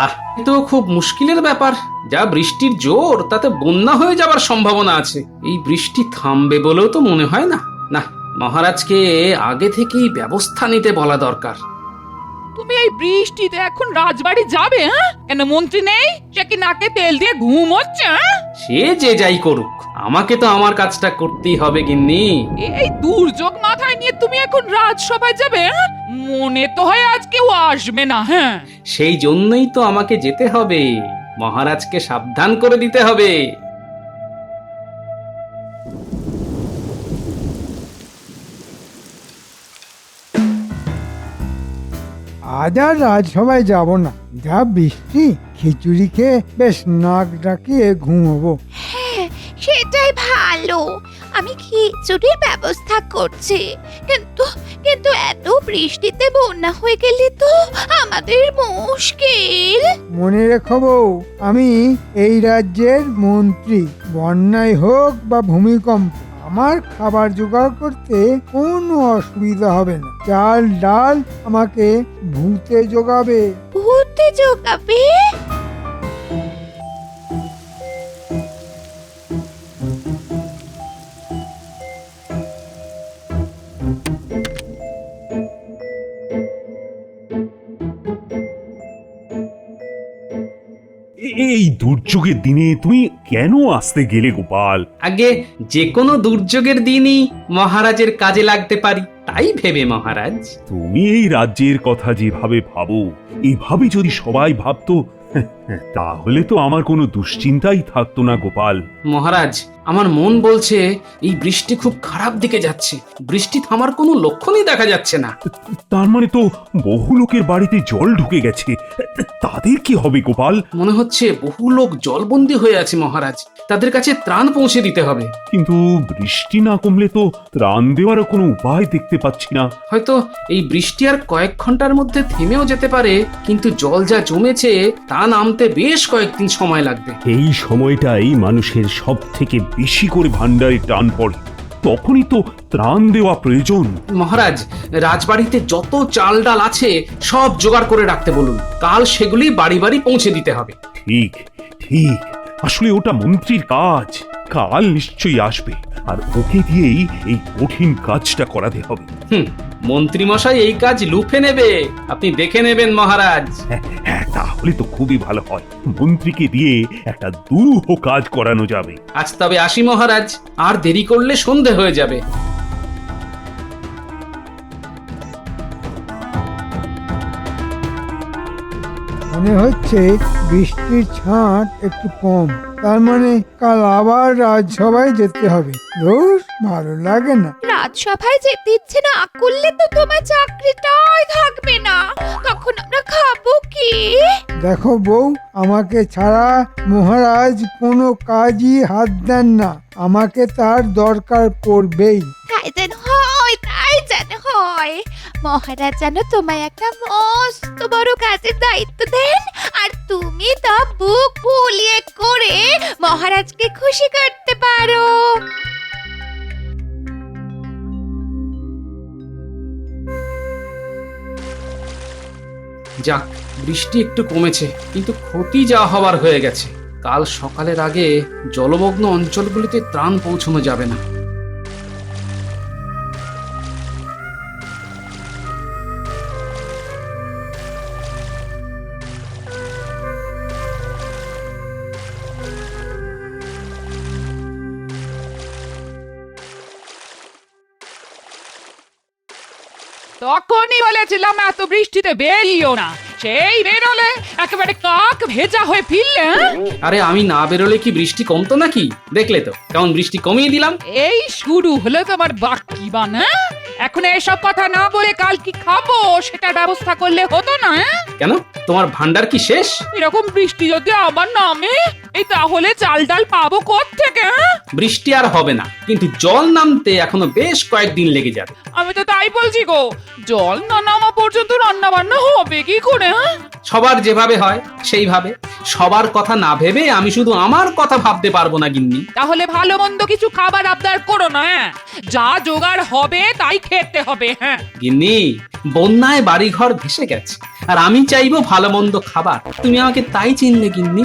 আহ, এ তো খুব মুশকিলের ব্যাপার। যা বৃষ্টির জোর, তাতে বন্যা হয়ে যাওয়ার সম্ভাবনা আছে। এই বৃষ্টি থামবে বলেও তো মনে হয় না। না, মহারাজকে আগে থেকেই ব্যবস্থা নিতে বলা দরকার। তুমি এই বৃষ্টিতে এখন রাজবাড়ি যাবে? হ্যাঁ, কেন মন্ত্রী নেই? সে কি নাকে তেল দিয়ে ঘুম হচ্ছে? সে যে যাই করুক, আমাকে তো আমার কাজটা করতেই হবে গিন্নি। এই দুর্যোগ মাথায় নিয়ে তুমি এখন রাজসভায় যাবে? হ্যাঁ? মনে তো হয় আজ কেউ আসবে না। হ্যাঁ, সেই জন্যই তো আমাকে যেতে হবে, মহারাজকে সাবধান করে দিতে হবে। আজ আর রাজসভায় যাব না, যা বৃষ্টি, খিচুড়ি খেয়ে বেশ নাক ডাকিয়ে ঘুমোবো। হ্যাঁ, সেটাই ভালো। আমি খিচুড়ির ব্যবস্থা করছি, কিন্তু কিন্তু এত বৃষ্টিতে বন্যা হয়ে গেলে তো আমাদের মুশকিল। মনে রেখো বউ, আমি এই রাজ্যের মন্ত্রী। বন্যায় হোক বা ভূমিকম্প, আমার খাবার জোগাড় করতে কোনো অসুবিধা হবে না। চাল ডাল আমাকে ভূতে জোগাবে। ভূতে জোগাবে? এই দুর্যোগের দিনে তুমি কেন আসতে গেলে গোপাল? আগে যে কোনো দুর্যোগের দিনই মহারাজের কাজে লাগতে পারি, তাই ভেবে মহারাজ। তুমি এই রাজ্যের কথা যেভাবে ভাবো, এভাবে যদি সবাই ভাবতো, তাহলে তো আমার কোনো দুশ্চিন্তাই থাকতো না গোপাল। মহারাজ, আমার মন বলছে এই বৃষ্টি খুব খারাপ দিকে যাচ্ছে। বৃষ্টি থামার কোনো লক্ষণই দেখা যাচ্ছে না। তার মানে তো বহু লোকের বাড়িতে জল ঢুকে গেছে। তাদের কি হবে গোপাল? মনে হচ্ছে বহু লোক জলবন্দী হয়ে আছে মহারাজ। তাদের কাছে ত্রাণ পৌঁছে দিতে হবে। কিন্তু বৃষ্টি না কমলে তো ত্রাণ দেওয়ারও কোনো উপায় দেখতে পাচ্ছি না। হয়তো এই বৃষ্টি আর কয়েক ঘন্টার মধ্যে থেমেও যেতে পারে, কিন্তু জল যা জমেছে তা নামতে বেশ কয়েকদিন সময় লাগবে। এই সময়টাই মানুষের সব থেকে বেশি করে ভান্ডারে টান পড়ে, তখনই তো ত্রাণ দেওয়া প্রয়োজন। মহারাজ, রাজবাড়িতে যত চাল ডাল আছে সব জোগাড় করে রাখতে বলুন। কাল সেগুলি বাড়ি বাড়ি পৌঁছে দিতে হবে। ঠিক ঠিক, আসলে ওটা মন্ত্রীর কাজ। কাল নিশ্চয়ই আসবে, আর ওকে দিয়েই এই কঠিন কাজটা করাতে হবে। মন্ত্রী মশাই এই কাজ লুফে নেবে, আপনি দেখে নেবেন মহারাজ। হ্যাঁ, তাহলে তো খুবই ভালো হয়। মন্ত্রীকে দিয়ে একটা দুরূহ কাজ করানো যাবে। আজ তবে আসি মহারাজ, আর দেরি করলে সন্ধে হয়ে যাবে। মনে হচ্ছে বৃষ্টির ছাঁট একটু কম, তার মানে কাল আবার রাজসভায় যেতে হবে। ধুর, ভালো লাগে না। রাজসভায় যেতে ইচ্ছে না করলে তো তোমার চাকরিটাই থাকবে না। তখন আমরা খাবো কি? দেখো বউ, আমাকে ছাড়া মহারাজ কোনো কাজই হাত দেন না। আমাকে তার দরকার পড়বেই। তাই যেন হয়, তাই যেন হয়। মহারাজ যেন তোমায় একটা মস্ত বড় কাজের দায়িত্ব দেন, আর তুমি তা বুক ফুলিয়ে করে মহারাজকে খুশি করতে পারো। যাক, বৃষ্টি একটু কমেছে, কিন্তু ক্ষতি যা হবার হয়ে গেছে। কাল সকালের আগে জলমগ্ন অঞ্চলগুলিতে ত্রাণ পৌঁছানো যাবে না। তখনই বলেছিলাম এত বৃষ্টিতে বেরিও না। সেই বেরোলে একেবারে কাক ভেজা হয়ে ফিরলে। হ্যাঁ? আরে আমি না বেরোলে কি বৃষ্টি কমতো নাকি? দেখলে তো কেমন বৃষ্টি কমিয়ে দিলাম। এই শুরু হলো তোমার বাক্যি বান। হ্যাঁ? এখন এসব কথা না বলে কাল কি খাবো সেটার ব্যবস্থা করলে হতো না? হ্যাঁ? কেন, তোমার ভান্ডার কি শেষ? এরকম বৃষ্টি যদি আবার নামে, এই তাহলে চাল ডাল পাবো কোত্থেকে? বৃষ্টি আর হবে না, কিন্তু জল নামতে এখনো বেশ কয়েকদিন লেগে যাবে। আমি তো তাই বলছি গো, জল না নামা পর্যন্ত রান্না বান্না হবে কি করে? হ্যাঁ? সবার যেভাবে হয় সেইভাবে। সবার কথা না ভেবে আমি শুধু আমার কথা ভাবতে পারবো না গিন্নি। তাহলে ভালো মন্দ কিছু খাবার আবদার করো না। হ্যাঁ? যা জোগাড় হবে তাই খেতে হবে। হ্যাঁ, গিন্নি, বন্যায় বাড়িঘর ভেসে গেছে, আর আমি চাইবো ভালো মন্দ খাবার। তুমি আমাকে তাই চিনলে গিন্নি?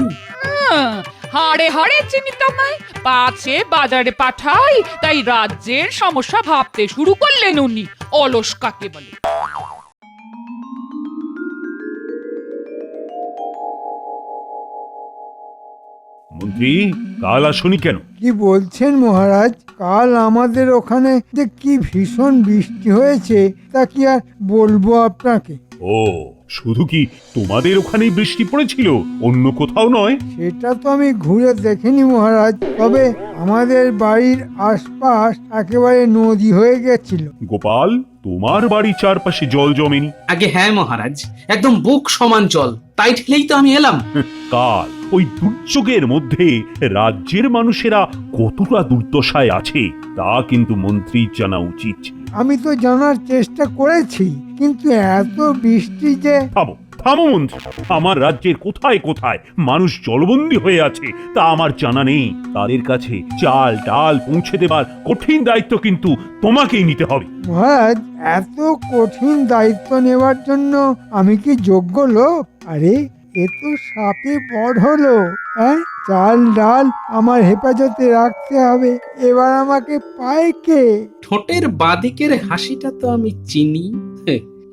হাড়ে হাড়ে চিনি তোমায়, পাছে বাজারে পাঠাই তাই রাজ্যের সমস্যা ভাবতে শুরু করলেন উনি। অলস কাকে বলে? মন্ত্রী, কাল আসনি কেন? কি বলছেন মহারাজ? কাল আমাদের ওখানে যে কি ভীষণ বৃষ্টি হয়েছে তা কি আর বলবো আপনাকে। ও, শুধু কি তোমাদের ওখানেই বৃষ্টি পড়েছিল, অন্য কোথাও নয়? সেটা তো আমি ঘুরে দেখিনি মহারাজ, তবে আমাদের বাড়ির আশপাশ একেবারে নদী হয়ে গেছিল। গোপাল, তোমার বাড়ি চারপাশে জল জমেনি? আগে হ্যাঁ মহারাজ, একদম বুক সমান জল, তাই ঠেলেই তো আমি এলাম। কাল ওই দুর্যোগের মধ্যে রাজ্যের মানুষেরা কতটা দুর্দশায় আছে তা কিন্তু মন্ত্রী জানা উচিত ছিল। আমি তো জানার চেষ্টা করেছি, কিন্তু এত বৃষ্টি যে... থামো থামো মন্ত্রী, আমার রাজ্যের কোথায় কোথায় মানুষ জলবন্দী হয়ে আছে তা আমার জানা নেই। তাদের কাছে চাল ডাল পৌঁছে দেবার কঠিন দায়িত্ব কিন্তু তোমাকেই নিতে হবে। মহারাজ, এত কঠিন দায়িত্ব নেওয়ার জন্য আমি কি যোগ্য লোক? আরে এ তো সাপে বড় হলো। হ্যাঁ, চাল ডাল আমার হেফাজতে রাখতে হবে, এবার আমাকে পায় কে? ঠোঁটের বাদিকের হাসিটা তো আমি চিনি।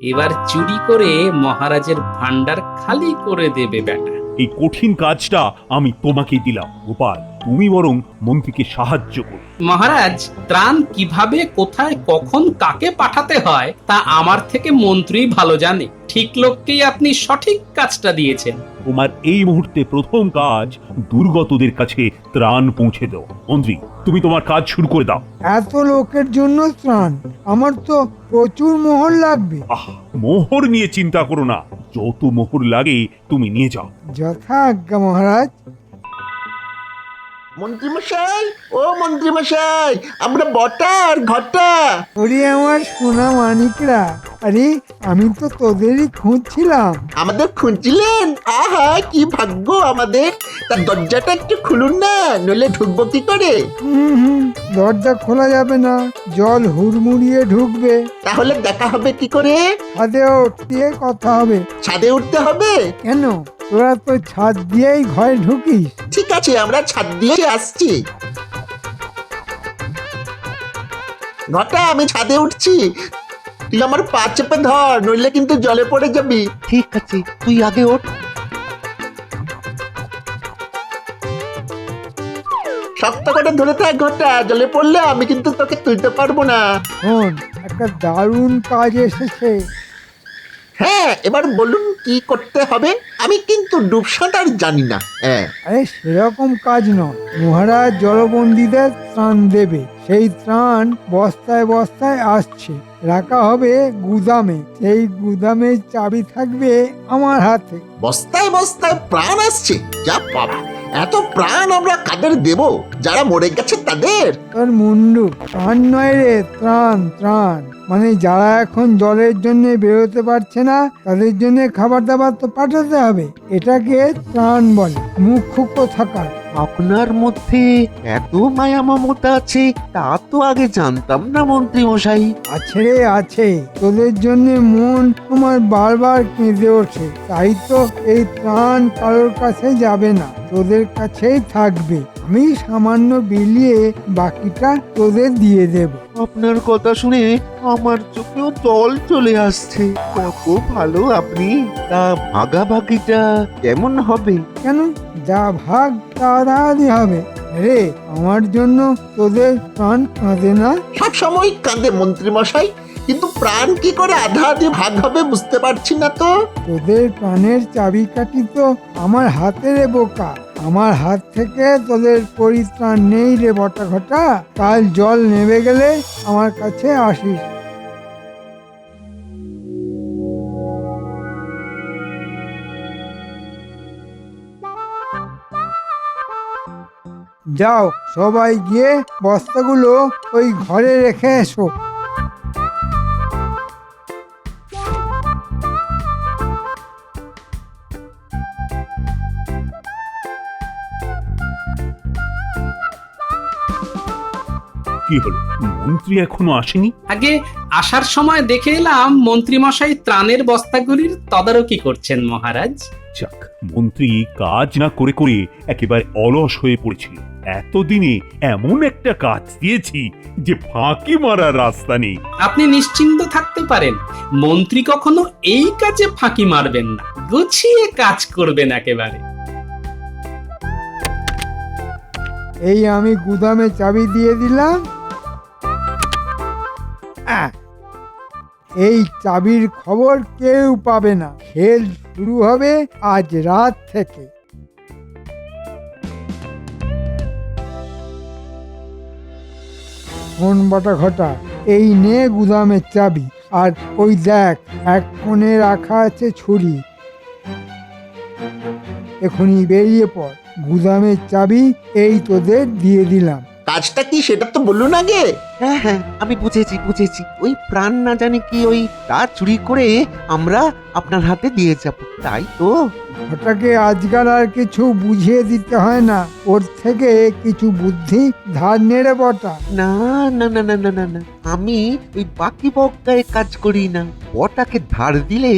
এবার চুরি করে মহারাজের ভান্ডার খালি করে দেবে বেটা। এই কঠিন কাজটা আমি তোমাকেই দিলাম। গোপাল, তুমি বরং মন্ত্রীকে সাহায্য করো। মহারাজ, ত্রাণ কিভাবে কোথায় কখন কাকে পাঠাতে হয় তা আমার থেকে মন্ত্রী ভালো জানে। ঠিক লোককেই আপনি সঠিক কাজটা দিয়েছেন। তোমার এই মুহূর্তে প্রথম কাজ দুর্গতদের কাছে ত্রাণ পৌঁছে দাও। মন্ত্রী, তুমি তোমার কাজ শুরু করে দাও। এত লোকের জন্য ত্রাণ? আমার তো প্রচুর মোহর লাগবে। মোহর নিয়ে চিন্তা করো না, যত মোহর লাগে তুমি নিয়ে যাও। যথা আজ্ঞা মহারাজ। মন্ত্রীমশাই, ও মন্ত্রীমশাই, আমরা বটা আর ঘটা। ওরে আমার সোনা মানিকরা, আরে আমি তো তোদেরই খুঁজছিলাম। আমাদের খুঁজছিলেন? আহা, কি ভাগ্য আমাদের। তার দরজাটা একটু খুলুন না, নইলে ঢুকবো কি করে? দরজা খোলা যাবে না, জল হুড়মুড়িয়ে ঢুকবে। তাহলে দেখা হবে কি করে? ছাদে উঠিয়ে কথা হবে। ছাদে উঠতে হবে? কেন, তোরা তো ছাদ দিয়েই ঘরে ঢুকিস। ঠিক আছে, আমরা ছাদ দিয়ে আসছি। ঘটা, আমি ছাদে উঠছি, তুই আমার পা চেপে ধর, নইলে কিন্তু জলে পড়ে যাবি। ঠিক আছে, তুই আগে ওঠ। শক্ত করে ধরে থাক ঘটা, জলে পড়লে আমি কিন্তু তোকে তুলতে পারবো না। শোন, একটা দারুণ কাজ এসেছে। হ্যাঁ, এবার বলুন কি করতে হবে? আমি কিন্তু ডুব সাঁতার জানি না। হ্যাঁ, আরে সেরকম কাজ নয়, মহারাজ জলবন্দীদের ত্রাণ দেবে। সেই ত্রাণ বস্তায় বস্তায় আসছে, রাখা হবে গুদামে। সেই গুদামের চাবি থাকবে আমার হাতে। বস্তায় বস্তায় প্রাণ আসছে? যা বাবা, এত প্রাণ আমরা কাদের দেব? যারা মরে গেছে তাদের? তোর মুন্ডু, ত্রাণ নয় রে, ত্রাণ ত্রাণ। মানে যারা এখন জলের জন্য বেরোতে পারছে না, তাদের জন্য খাবার দাবার তো পাঠাতে হবে। এটাকে ত্রাণ বলে। মুখ্য কোথাকার। আপনার মধ্যে এত মায়া মমতা আছে তা তো আগে জানতাম না মন্ত্রী মশাই। আছে রে আছে, তোদের জন্য মন আমার বারবার কেঁদে ওঠে। তাই তো এই ত্রাণ কারোর কাছে যাবে না, তোদের কাছেই থাকবে। আমি সামান্য বিলিয়ে বাকিটা তোদের দিয়ে দেব। আপনার কথা শুনে আমার চোখেও জল চলে আসছে। কত ভালো আপনি। তা ভাগাভাগিটা কেমন হবে? কেন, যা ভাগ তা আদায় হবে রে। আমার জন্য তোদের প্রাণ কাঁদে না? সব সময় কাঁদে মন্ত্রী মশাই, কিন্তু প্রাণ কি করে আধা আধি ভাগ হবে বুঝতে পারছি না তো। তোদের প্রাণের চাবিকাঠি তো আমার হাতে রে বোকা। আমার হাত থেকে তোদের পরিত্রাণ নেই রে বটা ঘটা। কাল জল নেমে গেলে আমার কাছে আসিস। যাও, সবাই গিয়ে বস্তাগুলো ওই ঘরে রেখে এসো। কি হলো, মন্ত্রী এখনো আসেনি? আগে আসার সময় দেখে এলাম মন্ত্রীমশাই ত্রাণের বস্তাগুলির তদারকি করছেন মহারাজ। যাক, মন্ত্রী কাজ না করে করে একেবারে অলস হয়ে পড়েছিল। এতদিনে এমন একটা কাজ দিয়েছি যে ফাঁকি মারার রাস্তা নেই। আপনি নিশ্চিন্ত থাকতে পারেন, মন্ত্রী কখনো এই কাজে ফাঁকি মারবেন না, গুছিয়ে কাজ করবেন একেবারে। এই আমি গুদামে চাবি দিয়ে দিলাম। এই চাবির খবর কেউ পাবে না। খেল শুরু হবে আজ রাত থেকে। কোন বটা ঘটা, এই নে গুদামের চাবি। আর ওই দেখ, এক কোণে রাখা আছে ছুরি। এখনই বেরিয়ে পড়। গুদামের চাবি এই তোদের দিয়ে দিলাম। কাজটা কি সেটা তো বলুন আগে। হ্যাঁ হ্যাঁ, আমি বুঝেছি। ওই প্রাণ না জানি কি ওই তা চুরি করে আমরা আপনার হাতে দিয়ে যাব, তাই তো? ওটাকে আজকাল আর কিছু বুঝিয়ে দিতে হয় না, ওর থেকে কিছু বুদ্ধি ধার নেড়ে বটা। না না না না না না না, আমি ওই বাকি বক্কায় কাজ করি না। ওটাকে ধার দিলে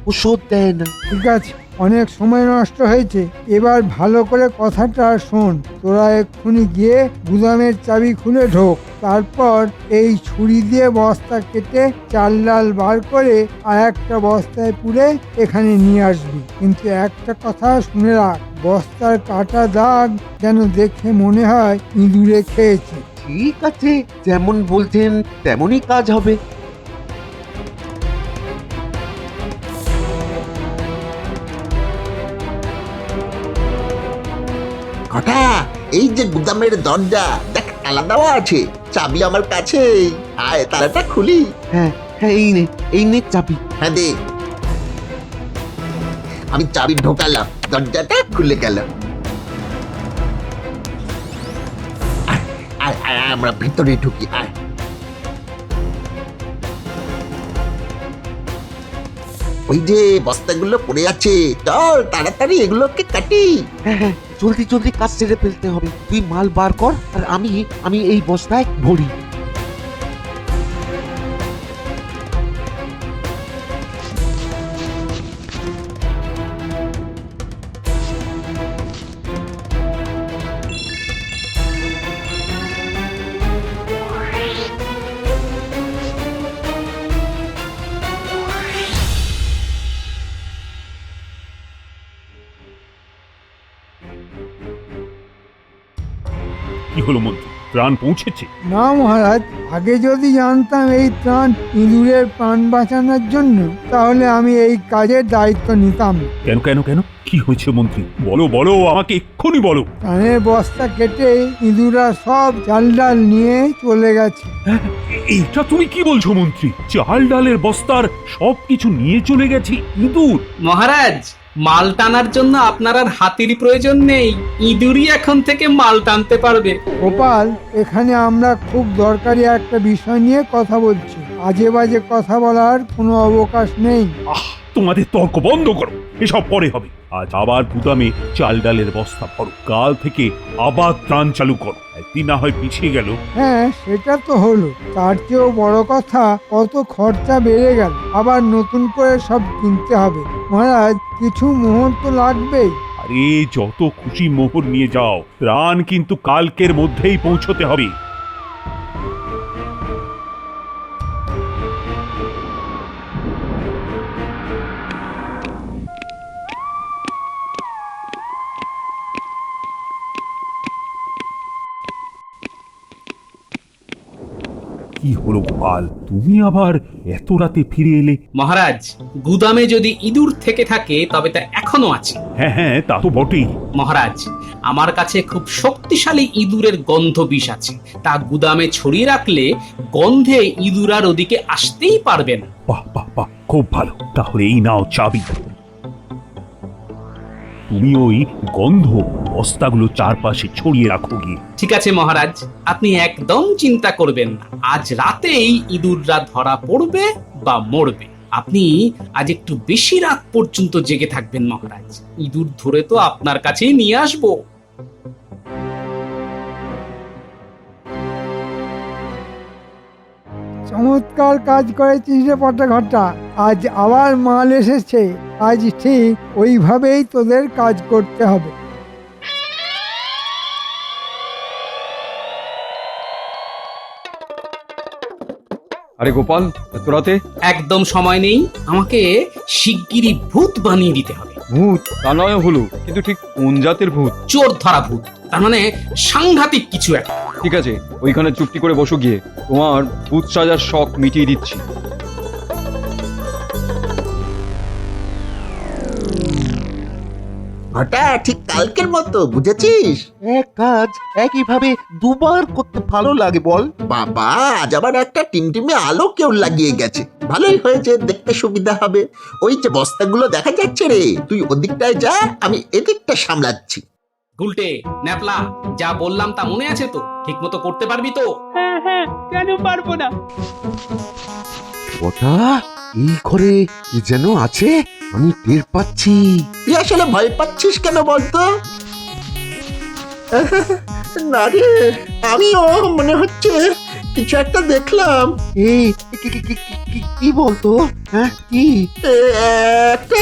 ও শোধ দেয় না। ঠিক আছে, অনেক সময় নষ্ট হয়েছে, এবার ভালো করে কথাটা শোন। তোরা এক্ষুনি গিয়ে গুদামের চাবি খুলে ঢোক। তারপর এই ছুরি দিয়ে বস্তা কেটে চাল ডাল বার করে আর একটা বস্তায় পুরে এখানে নিয়ে আসবি। কিন্তু একটা কথা শুনে রাখ, বস্তার কাটা দাগ যেন দেখে মনে হয় ইঁদুরে খেয়েছে। ঠিক আছে, যেমন বলছেন তেমনই কাজ হবে। ঘটা, এই যে গুদামের দরজা দেখ তালা দেওয়া আছে, চাবি আমার কাছে। আয় তালাটা খুলি। হ্যাঁ হ্যাঁ, এই নে চাবি। হ্যাঁ দে। আমি চাবি ঢোকালাম, দরজাটা খুলে গেল। আয়, আয়, আয়, আমরা ভিতরে ঢুকি। আয়। ওই যে বস্তাগুলো পড়ে আছে, চল তাড়াতাড়ি এগুলোকে কাটি। হ্যাঁ হ্যাঁ, জলদি কাজ সেরে ফেলতে হবে। তুই মাল বার কর আর আমি এই বস্তায় ভরি। কি হলো মন্ত্রী, প্রাণ পৌঁছেছে? না মহারাজ, আগে যদি জানতাম এই ত্রাণ ইঁদুরের প্রাণ বাঁচানোর জন্য, তাহলে আমি এই কাজের দায়িত্ব নিতাম না। কেন কেন কেন, কি হয়েছে মন্ত্রী? বলো বলো, আমাকে এক্ষুনি বলো। ত্রাণের বস্তা কেটে ইঁদুররা সব চাল ডাল নিয়ে চলে গেছে। হ্যাঁ, এটা তুমি কি বলছো মন্ত্রী? চাল ডালের বস্তার সবকিছু নিয়ে চলে গেছি ইঁদুর? মহারাজ, মাল টানার জন্য আপনার আর হাতির প্রয়োজন নেই, ইঁদুরই এখন থেকে মাল টানতে পারবে। গোপাল, এখানে আমরা খুব দরকারি একটা বিষয় নিয়ে কথা বলছি। আজে বাজে কথা বলার কোনো অবকাশ নেই। তোমাদের তর্ক বন্ধ করো, এসব পরে হবে। আজ আবার গুদামে চাল ডালের বস্তা ভরো, কাল থেকে আবার ত্রাণ চালু করো। একদিন না হয় পিছিয়ে গেল। হ্যাঁ, সেটা তো হলো, তার চেয়েও বড় কথা কত খরচা বেড়ে গেল। আবার নতুন করে সব কিনতে হবে। মহারাজ, কিছু মোহর তো লাগবেই। আরে যত খুশি মোহর নিয়ে যাও, ত্রাণ কিন্তু কালকের মধ্যেই পৌঁছতে হবে। কি হলো গোপাল, তুমি আবার এত রাতে ফিরে এলে? মহারাজ, গুদামে যদি ইঁদুর থেকে থাকে তবে তা এখনো আছে। হ্যাঁ হ্যাঁ, তা তো বটেই। মহারাজ, আমার কাছে খুব শক্তিশালী ইঁদুরের গন্ধ বিষ আছে, তা গুদামে ছড়িয়ে রাখলে গন্ধে ইঁদুর আর ওদিকে আসতেই পারবে না। বাহ বাহ বাহ, খুব ভালো। তাহলে এই নাও চাবি। তুমি ওই গন্ধ বস্তাগুলো চারপাশে ছড়িয়ে রাখো গিয়ে। ঠিক আছে মহারাজ, আপনি একদম চিন্তা করবেন না, আজ রাতেই ইঁদুররা ধরা পড়বে বা মরবে। আপনি আজ একটু বেশি রাত পর্যন্ত জেগে থাকবেন মহারাজ, ইঁদুর ধরে তো আপনার কাছেই নিয়ে আসবো। চমৎকার কাজ করেছিস রে পটা ঘটা। আজ আবার মাল এসেছে, আজ ঠিক ওইভাবেই তোদের কাজ করতে হবে। আরে গোপাল, এত রাতে? একদম সময় নেই, আমাকে শিগগিরই ভূত বানিয়ে দিতে হবে। ভূত? তা নয় হলো, কিন্তু ঠিক কোন জাতের ভূত? চোর ধরা ভূত, তার মানে সাংঘাতিক কিছু একটা। ঠিক আছে, ওইখানে চুপটি করে বসো গিয়ে, তোমার ভূত সাজার শখ মিটিয়ে দিচ্ছি। ঘটা ঠিক কালকের মতো, বুঝেছিস? এক কাজ একইভাবে দুবার করতে ভালো লাগে বল। বাবা, আজ আবার একটা টিমটিমে আলো কেউ লাগিয়ে গেছে, ভালোই হয়েছে, দেখতে সুবিধা হবে। ওই যে বস্তাগুলো দেখা যাচ্ছে রে, তুই ওদিকটায় যা, আমি এদিকটা সামলাচ্ছি। গুলটে, ন্যাপলা, যা বললাম তা মনে আছে তো? ঠিক মতো করতে পারবি তো? হ্যাঁ হ্যাঁ, কেন পারবো না? কথা এই ঘরে কি যেন আছে, আমি টের পাচ্ছি। তুই আসলে ভয় পাচ্ছিস কেন বলতো? না রে, আমিও মনে হচ্ছে কিছু একটা দেখলাম। এই কি বলতো? হ্যাঁ কি? একটা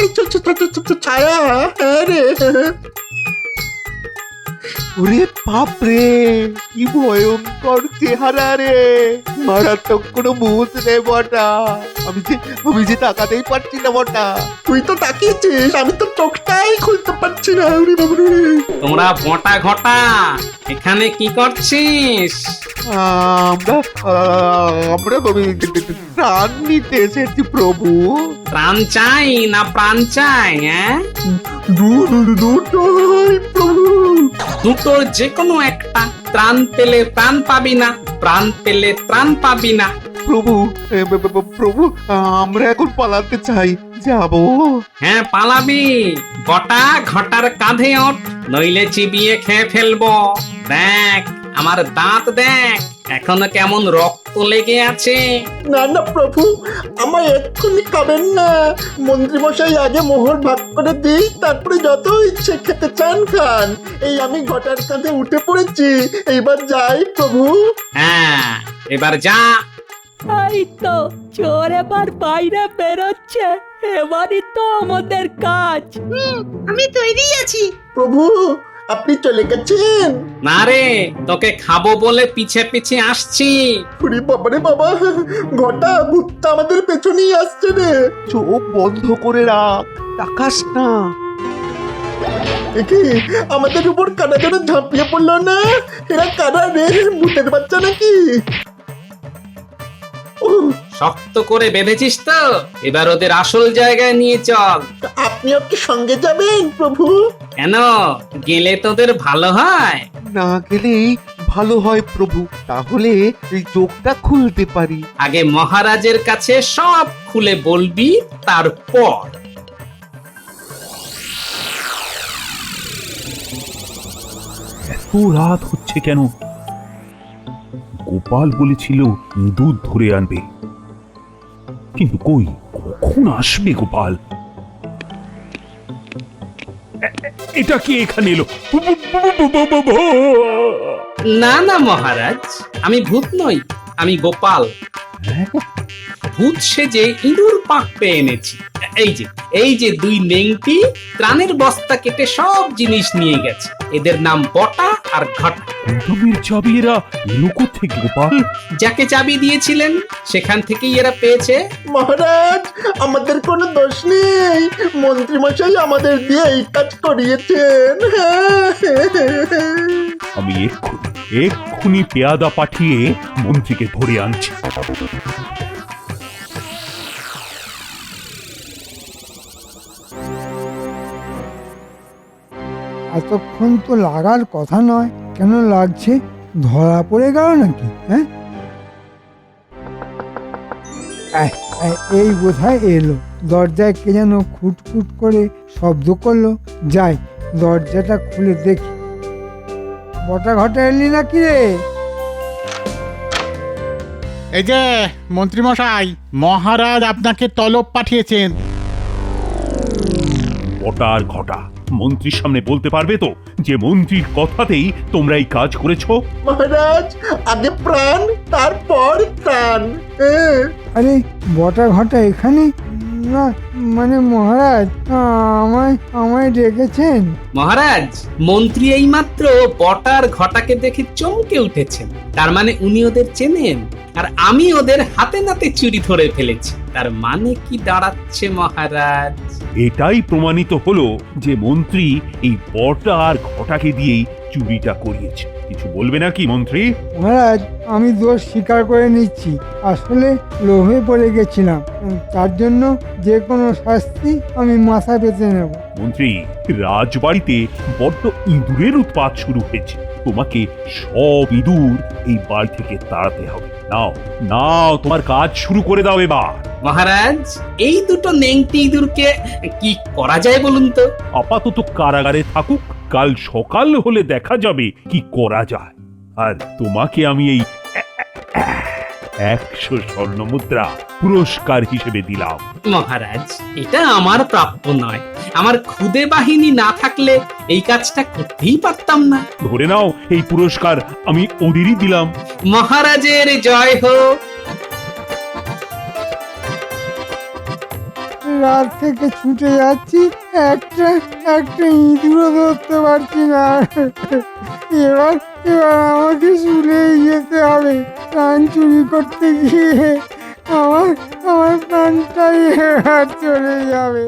ছায়া। হ্যাঁ রে। ওরে বাপ রে, কি ভয়ঙ্কর চেহারা রে, মারাত্মক কোনো ভূত রে বটা। আমি যে তাকাতেই পারছি না বটা। তুই তো তাকিয়েছিস, আমি তো চোখটাই খুলতে পারছি না। ওরে বাবারে। তোমরা বটা ঘটা এখানে কি করছিস? আমরা প্রাণ নিতে এসেছি প্রভু। প্রাণ চাই না প্রাণ চাই? হ্যাঁ, দুটোই প্রভু। দুটোর যে কোনো একটা। ত্রাণ পেলে প্রাণ পাবি না, প্রাণ পেলে ত্রাণ পাবি না। প্রভু, প্রভু, আমরা এখন পালাতে চাই, যাবো? হ্যাঁ, পালাবি। বটা ঘটার কাঁধে ওঠ, নইলে চিবিয়ে খেয়ে ফেলবো। দেখ আমার দাঁত, দেখ এখনো কেমন রক্ত লেগে আছে। না না প্রভু, আমায় এক্ষুনি খাবেন না। মন্ত্রীমশাই আগে মোহর ভাগ করে দিই, তারপরে যত ইচ্ছে খেতে চান খান। এই আমি ঘটার কাঁধে উঠে পড়েছি, এইবার যাই প্রভু। হ্যাঁ, এবার যা। তাই তো, চোর এবার বাইরে বেরোচ্ছে, এবারই তো আমাদের কাজ। আমি তৈরি আছি। প্রভু, আপনি চলে গেছেন? না রে, তোকে খাবো বলে পিছে পিছে আসছি। ওরে বাবারে বাবা, ঘটা ভূতটা আমাদের পেছনেই আসছে রে। চোখ বন্ধ করে রাখ, তাকাস না। কি আমাদের উপর কারা যেন ঝাঁপিয়ে পড়লো না? এরা কারা রে, ভূতের বাচ্চা নাকি? শক্ত করে বেঁধেছিস তো? এবার ওদের আসল জায়গায় নিয়ে চল। আপনি ওকে সঙ্গে যাবেন প্রভু? কেন, গেলে তোদের ভালো হয়? না গেলেই ভালো হয় প্রভু, তাহলে এই চোখটা খুলতে পারি। আগে মহারাজের কাছে সব খুলে বলবি, তারপর। এত রাত হচ্ছে কেন? গোপাল বলেছিল ইঁদুর ধরে আনবে, কিন্তু কই, কখন আসবে গোপাল? এটা কি এখানে এলো? না না মহারাজ, আমি ভূত নই, আমি গোপাল। ভূত সেজে ইঁদুর পাক পেয়ে এনেছি। এই যে দুই নেংটি ত্রাণের বস্তা কেটে সব জিনিস নিয়ে গেছে। এদের নাম বটা আর ঘটা। গুদামের চাবি এরা এলো কোত্থেকে গোপাল? যাকে চাবি দিয়েছিলেন সেখান থেকেই এরা পেয়েছে। মহারাজ, আমাদের কোনো দোষ নেই, মন্ত্রীমশাই আমাদের দিয়ে এই কাজ করিয়েছেন। আমি এক্ষুনি পেয়াদা পাঠিয়ে মন্ত্রীকে ধরে আনছি। এতক্ষণ তো লাগার কথা নয়, কেন লাগছে? ধরা পড়ে গেল নাকি? হ্যাঁ, এই বোধহয় এলো। দরজায় কে যেন খুটখুট করে শব্দ করলো। যাই, দরজাটা খুলে দেখি। বটা ঘটা এলি নাকি রে? এই যে মন্ত্রীমশাই, মহারাজ আপনাকে তলব পাঠিয়েছেন। বটা আর ঘটা মন্ত্রীর সামনে বলতে পারবে তো যে মন্ত্রীর কথাতেই তোমরা এই কাজ করেছো? মহারাজ, আগে প্রাণ তারপর ত্রাণ, আরে বটা ঘটা এখানে? না মানে মহারাজ, আমায় আমায় ডেকেছেন? মহারাজ, মন্ত্রী এইমাত্র বটার ঘটাকে দেখে চমকে উঠেছেন। তার মানে উনি ওদের চেনেন, আর আমি ওদের হাতে নাতে চুরি ধরে ফেলেছি। তার মানে কি দাঁড়াচ্ছে মহারাজ? এটাই প্রমাণিত হলো যে মন্ত্রী এই বটা আর ঘটাকে দিয়েই চুরিটা করিয়েছে। কিছু বলবে নাকি মন্ত্রী? মহারাজ, আমি দোষ স্বীকার করে নিচ্ছি। আসলে লোভে পড়ে গেছিলাম। তার জন্য যে কোনো শাস্তি আমি মাথা পেতে নেব। মন্ত্রী, রাজবাড়িতে বড্ড ইঁদুরের উৎপাত শুরু হয়েছে। তোমাকে সব ইঁদুর এই বাড়ি থেকে তাড়াতে হবে। নাও নাও, তোমার কাজ শুরু করে দাও এবার। মহারাজ, এই দুটো নেংটি ইঁদুরকে কি করা যায় বলুন তো? আপাতত কারাগারে থাকুক, কাল সকাল হলে দেখা যাবে কি করা যায়। আর তোমাকে আমি এই 100 স্বর্ণ মুদ্রা পুরস্কার হিসেবে দিলাম। মহারাজ, এটা আমার প্রাপ্য নয়। আমার খুদে বাহিনী না থাকলে এই কাজটা করতেই পারতাম না। ধরে নাও, এই পুরস্কার আমি ওদেরই দিলাম। মহারাজের জয় হোক। রাত থেকে ছুটে যাচ্ছি, একটা ইঁদুরও ধরতে পারছি না। এবার আমাকে শুলেই যেতে হবে। প্রাণ চুরি করতে গিয়ে আমার প্রাণটাই চলে যাবে।